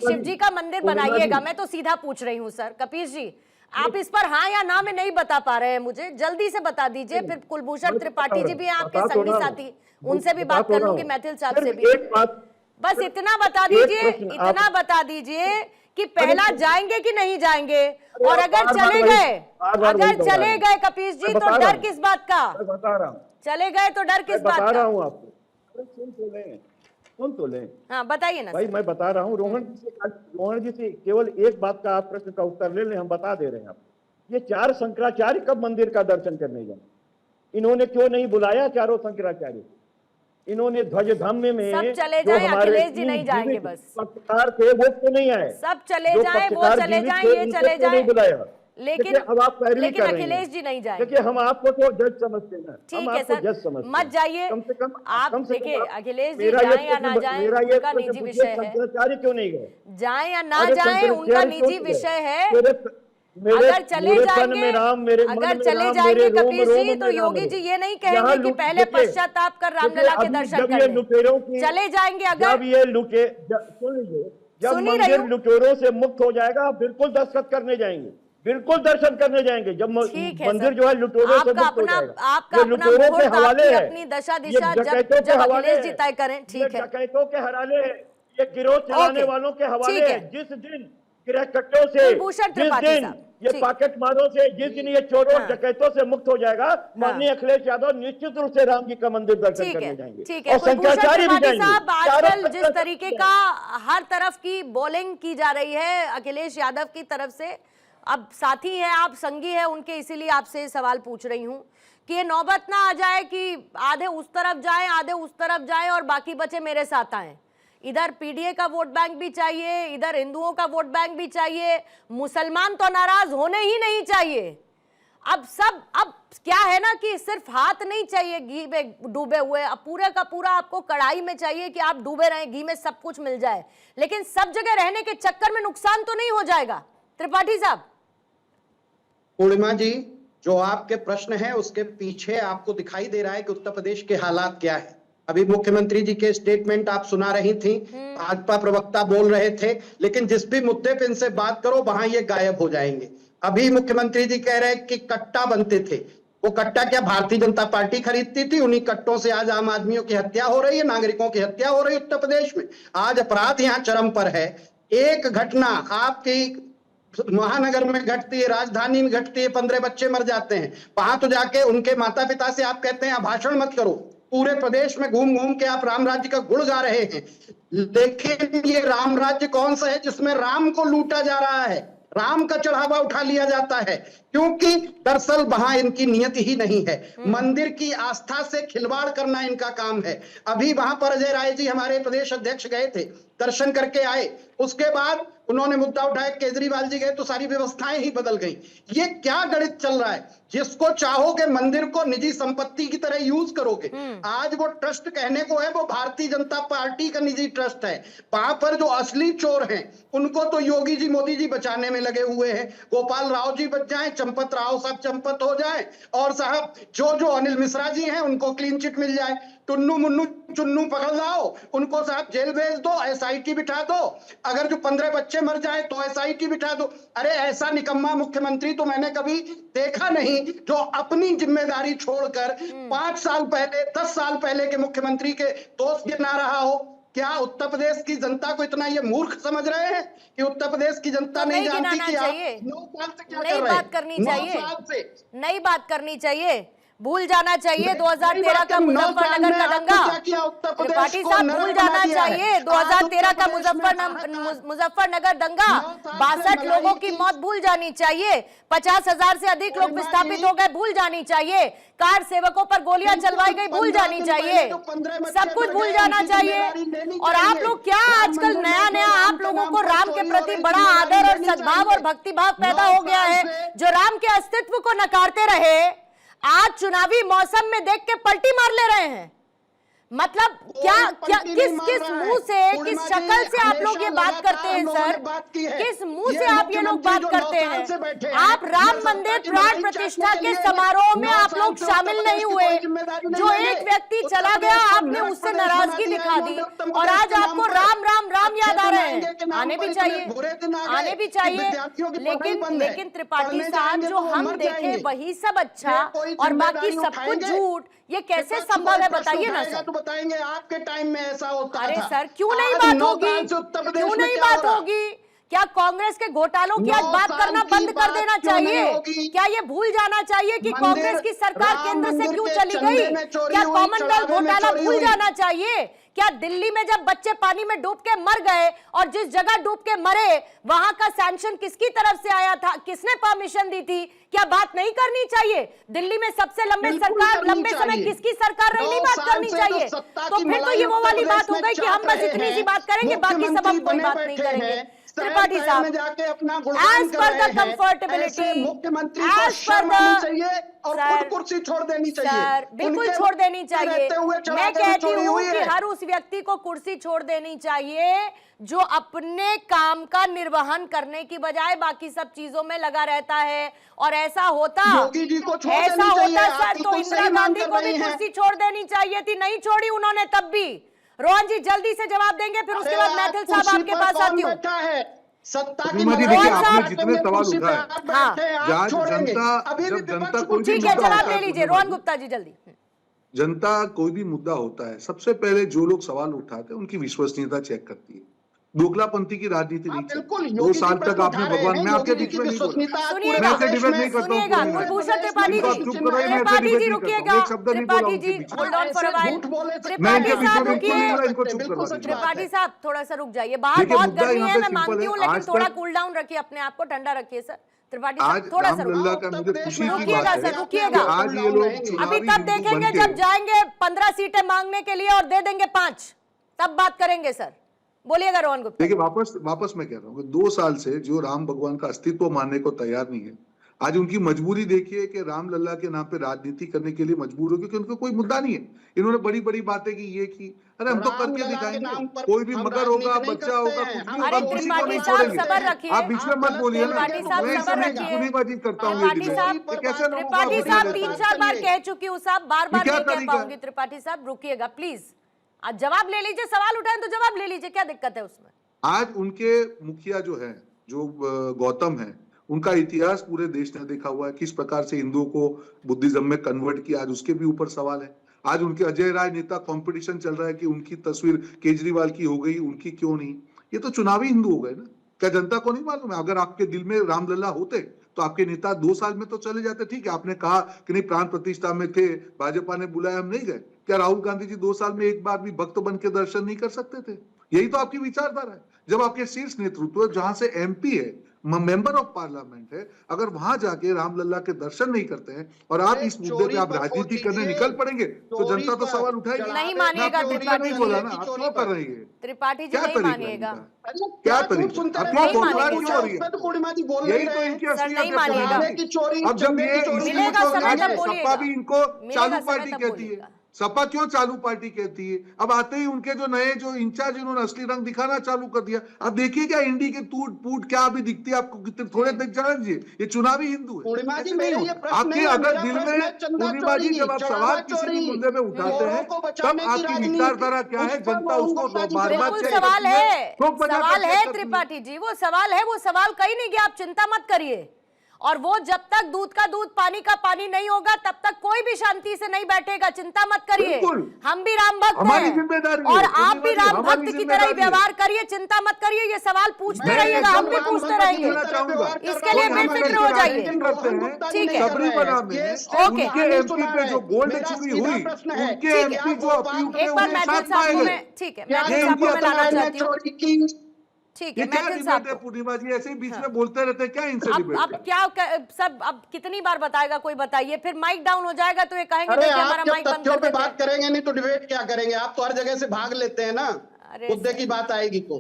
शिव जी का मंदिर बनाइएगा? मैं तो सीधा पूछ रही हूँ सर। कपीश जी, आप इस पर हाँ या ना में नहीं बता पा रहे हैं, मुझे जल्दी से बता दीजिए। फिर कुलभूषण त्रिपाठी जी भी हैं आपके संगी साथी, उनसे भी बात कर लूंगी, मैथिल साहब से भी। बस इतना बता दीजिए, इतना बता दीजिए कि पहला जाएंगे कि नहीं जाएंगे, और अगर चले गए कपीश जी तो डर किस बात का? बता रहा हूँ, चले गए तो डर किस बात का? बता रहा हूँ आपको, सुन तो लें। हाँ बताइए ना भाई, सर। मैं बता रहा हूँ। रोहन जी से केवल एक बात का आप प्रश्न का उत्तर ले लें, हम बता दे रहे हैं आपको। ये 4 शंकराचार्य कब मंदिर का दर्शन करने गए? इन्होंने क्यों नहीं बुलाया चारों शंकराचार्य? इन्होंने ध्वजधाम्य में सब चले जाएं, अखिलेश जी नहीं जाएंगे बस। पत्रकार थे वो क्यों नहीं आए? सब चले जाएं, वो चले जाएं, ये चले जाएं, बुलाया। लेकिन अब आप लेकिन अखिलेश जी नहीं जाएंगे। देखिए, हम आपको तो जज समझते हैं ना। ठीक है सर, मत जाइए। कम से कम आप देखिए, अखिलेश जी मेरा जाएं या ना जाएं उनका निजी विषय है। शंकराचार्य क्यों नहीं गए? जाएं या ना जाएं उनका निजी विषय है। अगर चले जाएंगे कपीश जी तो योगी जी ये नहीं कहेंगे कि पहले पश्चाताप कर रामलला के दर्शन करने। चले जाएंगे अगर, जब ये जब मंदिर लुटेरों से मुक्त हो जाएगा, बिल्कुल दस्तखत करने जाएंगे, बिल्कुल दर्शन करने जाएंगे। जब मंदिर जो है लुटेरों से मुक्त हो जाएगा। आपका अपना मुहूर्त, आपकी अपनी दशा दिशा जब अखिलेश जी तय करें। ठीक है, डकैतों के हवाले है, ये गिरोह चलाने वालों के हवाले है। जिस दिन गिरह कट्टों से, जिस दिन ये पॉकेट मारों से, जिस दिन ये चोरों डकैतों से मुक्त हो जाएगा, माननीय अखिलेश यादव निश्चित रूप से राम जी का मंदिर दर्शन करने जाएंगे। ठीक है, शंकराचार्य भी जाएंगे। आजकल जिस तरीके का हर तरफ की बॉलिंग की जा रही है अखिलेश यादव की तरफ से, अब साथी है आप, संगी है उनके, इसीलिए आपसे सवाल पूछ रही हूँ कि ये नौबत ना आ जाए कि आधे उस तरफ जाएं, आधे उस तरफ जाएं और बाकी बचे मेरे साथ आए। इधर पीडीए का वोट बैंक भी चाहिए, इधर हिंदुओं का वोट बैंक भी चाहिए, मुसलमान तो नाराज होने ही नहीं चाहिए। अब क्या है ना कि सिर्फ हाथ नहीं चाहिए घी में डूबे हुए, अब पूरे का पूरा आपको कढ़ाई में चाहिए कि आप डूबे रहें, घी में सब कुछ मिल जाए। लेकिन सब जगह रहने के चक्कर में नुकसान तो नहीं हो जाएगा त्रिपाठी साहब? पूर्णिमा जी, जो आपके प्रश्न है उसके पीछे आपको दिखाई दे रहा है कि उत्तर प्रदेश के हालात क्या है। अभी मुख्यमंत्री जी के स्टेटमेंट आप सुना रही थी, भाजपा प्रवक्ता बोल रहे थे, लेकिन जिस भी मुद्दे पे इनसे बात करो वहां ये गायब हो जाएंगे। अभी मुख्यमंत्री जी कह रहे हैं कि कट्टा बनते थे, वो कट्टा क्या भारतीय जनता पार्टी खरीदती थी? उन्हीं कट्टों से आज आम आदमियों की हत्या हो रही है, नागरिकों की हत्या हो रही है उत्तर प्रदेश में। आज अपराध यहाँ चरम पर है। एक घटना आपकी महानगर में घटती है, राजधानी में घटती है, 15 बच्चे मर जाते हैं, वहां तो जाके उनके माता पिता से आप कहते हैं भाषण मत करो। पूरे प्रदेश में घूम घूम के आप राम राज्य का गुण गा रहे हैं, लेकिन ये राम राज्य कौन सा है जिसमें राम को लूटा जा रहा है, राम का चढ़ावा उठा लिया जाता है? क्योंकि दरअसल वहां इनकी नियति ही नहीं है। मंदिर की आस्था से खिलवाड़ करना इनका काम है। अभी वहां पर अजय राय जी हमारे प्रदेश अध्यक्ष गए थे, दर्शन करके आए, उसके बाद उन्होंने मुद्दा उठाया, केजरीवाल जी गए तो सारी व्यवस्थाएं ही बदल गई। ये क्या गणित चल रहा है? जिसको चाहोगे मंदिर को निजी संपत्ति की तरह यूज करोगे। आज वो ट्रस्ट कहने को है वो भारतीय जनता पार्टी का निजी ट्रस्ट है। वहां पर जो असली चोर हैं उनको तो योगी जी मोदी जी बचाने में लगे हुए हैं। गोपाल राव जी बच जाए, चंपत राव साहब चंपत हो जाए, और साहब जो अनिल मिश्रा जी हैं उनको क्लीन चिट मिल जाए। टुन्नू मुन्नू चुन्नू पकड़ लाओ, उनको साहब जेल भेज दो, एसआईटी बिठा दो। अगर जो 15 बच्चे मर जाए तो एसआईटी बिठा दो। अरे ऐसा निकम्मा मुख्यमंत्री तो मैंने कभी देखा नहीं जो अपनी जिम्मेदारी छोड़कर 5 साल पहले 10 साल पहले के मुख्यमंत्री के दोस्त गिना रहा हो। क्या उत्तर प्रदेश की जनता को इतना ये मूर्ख समझ रहे हैं कि उत्तर प्रदेश की जनता नहीं जानती कि आप 9 साल से क्या कर रहे हैं? नई बात करनी चाहिए, भूल जाना चाहिए 2013 का मुजफ्फरनगर का दंगा। त्रिपाठी साहब, भूल जाना चाहिए 2013 का मुजफ्फरनगर दंगा। 62 लोगों की मौत भूल जानी चाहिए, 50,000 से अधिक लोग विस्थापित हो गए, भूल जानी चाहिए, कार सेवकों पर गोलियां चलवाई गई, भूल जानी चाहिए, सब कुछ भूल जाना चाहिए। और आप लोग क्या आजकल नया आप लोगों को राम के प्रति बड़ा आदर और सद्भाव और भक्तिभाव पैदा हो गया है। जो राम के अस्तित्व को नकारते रहे आज चुनावी मौसम में देख के पलटी मार ले रहे हैं। मतलब क्या किस मुंह से, किस शक्ल से आप लोग ये बात करते हैं सर? किस मुंह से आप ये लोग बात करते हैं? आप राम मंदिर प्राण प्रतिष्ठा के समारोह में आप लोग शामिल नहीं हुए। जो एक व्यक्ति चला गया आपने उससे नाराजगी दिखा दी और आज आपको राम राम राम याद आ रहे हैं। आने भी चाहिए, आने भी चाहिए, लेकिन त्रिपाठी साहब जो हम देखे वही सब अच्छा और बाकी सब कुछ झूठ, ये कैसे संभव है बताइए ना सर? तो बताएंगे आपके टाइम में ऐसा होता था। अरे सर क्यों नहीं बात होगी, क्यों नहीं बात होगी? क्या कांग्रेस के घोटालों की आज बात करना बंद कर देना चाहिए? क्या ये भूल जाना चाहिए कि कांग्रेस की सरकार केंद्र से क्यों चली गई? क्या कॉमनवेल्थ घोटाला भूल जाना चाहिए? क्या दिल्ली में जब बच्चे पानी में डूब के मर गए और जिस जगह डूब के मरे वहां का सैंक्शन किसकी तरफ से आया था, किसने परमिशन दी थी? क्या बात नहीं करनी चाहिए? दिल्ली में सबसे लंबे समय किसकी सरकार रही, नहीं बात करनी चाहिए? तो फिर तो ये वो वाली बात हो गई कि हम बस इतनी सी बात करेंगे, बाकी सब हम कोई बात नहीं करेंगे। त्रिपाठी साहब, एज पर द कंफर्टेबिलिटी, मुख्यमंत्री को शर्म आनी चाहिए और खुद कुर्सी छोड़ देनी चाहिए। सर बिल्कुल छोड़ देनी चाहिए। मैं कहती हूँ कि हर उस व्यक्ति को कुर्सी छोड़ देनी चाहिए जो अपने काम का निर्वहन करने की बजाय बाकी सब चीजों में लगा रहता है। और ऐसा होता सर तो इंदिरा गांधी को भी कुर्सी छोड़ देनी चाहिए थी, नहीं छोड़ी उन्होंने तब भी। रोहन जी जल्दी से जवाब देंगे, फिर उसके बाद मैथिल साहब आपके पास आती हूँ। सत्ता की आपने जितने सवाल उठाए, जनता कोई ठीक है जवाब ले लीजिए रोहन गुप्ता जी जल्दी। जनता कोई भी मुद्दा होता है, सबसे पहले जो लोग सवाल उठाते हैं उनकी विश्वसनीयता चेक करती है। दोगलापंथी की राजनीति नहीं चलती। 2 साल तक आपने भगवान, मैं आपके बीच में नहीं बोला, मैं ऐसे डिबेट नहीं करता हूँ। कुलभूषण त्रिपाठी जी, त्रिपाठी जी रुकिएगा, Tripathi ji hold on for a while. Tripathi साहब रुकिए, त्रिपाठी साहब थोड़ा सा रुक जाइए, बाहर बहुत गर्मी है मैं मानती हूँ, लेकिन थोड़ा कूल डाउन रखिए, अपने आप को ठंडा रखिए सर। त्रिपाठी साहब थोड़ा सा रुकिएगा सर, रुकिएगा। अभी तब देखेंगे जब जाएंगे 15 सीटें मांगने के लिए और दे देंगे 5, तब बात करेंगे सर। बोलिएगा रोहन गुप्ता। देखिए वापस मैं कह रहा हूँ कि 2 साल से जो राम भगवान का अस्तित्व मानने को तैयार नहीं है, आज उनकी मजबूरी देखिए कि राम लल्ला के नाम पे राजनीति करने के लिए मजबूर हो, क्योंकि उनको कोई मुद्दा नहीं है। इन्होंने बड़ी बड़ी बातें की, ये की, अरे हम तो करके दिखाएंगे। कोई भी मगर होगा, बच्चा होगा, कुछ भी होगा, हम किसी को नहीं छोड़ेंगे। आप बीच में मत बोलिए ना, मैं सुनीबाजी करता हूँ। कैसे त्रिपाठी साहब 3-4 बार कह चुकी हूँ साहब, बार बार नहीं कह पाऊंगी। त्रिपाठी साहब रुकिएगा प्लीज, आज जवाब ले लीजिए, सवाल उठाएं तो जवाब ले लीजिए, क्या दिक्कत है उसमें? आज उनके मुखिया जो है, जो गौतम है, उनका इतिहास पूरे देश ने देखा हुआ है, किस प्रकार से हिंदुओं को बुद्धिज्म में कन्वर्ट किया, आज उसके भी ऊपर सवाल है। आज उनके अजय राय नेता कंपटीशन चल रहा है कि उनकी तस्वीर केजरीवाल की हो गई, उनकी क्यों नहीं? ये तो चुनावी हिंदू हो गए ना। क्या जनता को नहीं मालूम है? अगर आपके दिल में रामलला होते तो आपके नेता 2 साल में तो चले जाते। ठीक है, आपने कहा कि नहीं प्राण प्रतिष्ठा में थे, भाजपा ने बुलाया, हम नहीं गए। क्या राहुल गांधी जी 2 साल में एक बार भी भक्त बन के दर्शन नहीं कर सकते थे? यही तो आपकी विचारधारा है। जब आपके शीर्ष नेतृत्व जहां से एमपी है, मेंबर ऑफ पार्लियामेंट है, अगर वहां जाके रामलला के दर्शन नहीं करते हैं और आप इस मुद्दे पे आप राजनीति करने निकल पड़ेंगे तो जनता तो सवाल उठाएगी। नहीं मानिएगा त्रिपाठी जी, बोला ना, आप क्यों कर रही है त्रिपाठी जी? नहीं मानिएगा, क्या तरीका? यही तो इनकी असलियत है। अब जब ये सपा भी इनको चालू पार्टी कहती है, सपा क्यों चालू पार्टी कहती है? अब आते ही उनके जो नए जो इंचार्ज, इन्होंने असली रंग दिखाना चालू कर दिया। अब देखिए क्या इंडी के टूट फूट क्या अभी दिखती है आपको, कितने थोड़े देख जानिए, ये चुनावी हिंदू है। आपके अगर दिल में पूर्णिमा जी, जब आप सवाल किसी भी मुद्दे में उठाते हैं तब आपकी विचारधारा क्या है, जनता उसको बार बार सवाल है त्रिपाठी जी, वो सवाल है, वो सवाल कहीं नहीं गया, आप चिंता मत करिए। और वो जब तक दूध का दूध पानी का पानी नहीं होगा तब तक कोई भी शांति से नहीं बैठेगा, चिंता मत करिए। हम भी राम भक्त हैं और आप भी राम भक्त की तरह ही व्यवहार करिए, चिंता मत करिए। ये सवाल पूछते रहिएगा, हम भी पूछते रहेंगे, इसके लिए बेफिक्र हो जाइए। ठीक है, एक बार मैथिल साहब में, ठीक है मैथिल साहब को मैं लाना चाहती हूँ। ठीक है मैथिल साहब, पूर्णिमा जी ऐसे ही बीच में बोलते रहते हैं, क्या इनसे डिबेट? अब क्या सब, अब कितनी बार बताएगा कोई, बताइए। फिर माइक डाउन हो जाएगा तो ये कहेंगे कि हमारा माइक बंद कर देते हैं। बात करेंगे नहीं तो डिबेट क्या करेंगे? आप तो हर जगह से भाग लेते हैं ना, मुद्दे की बात आएगी तो।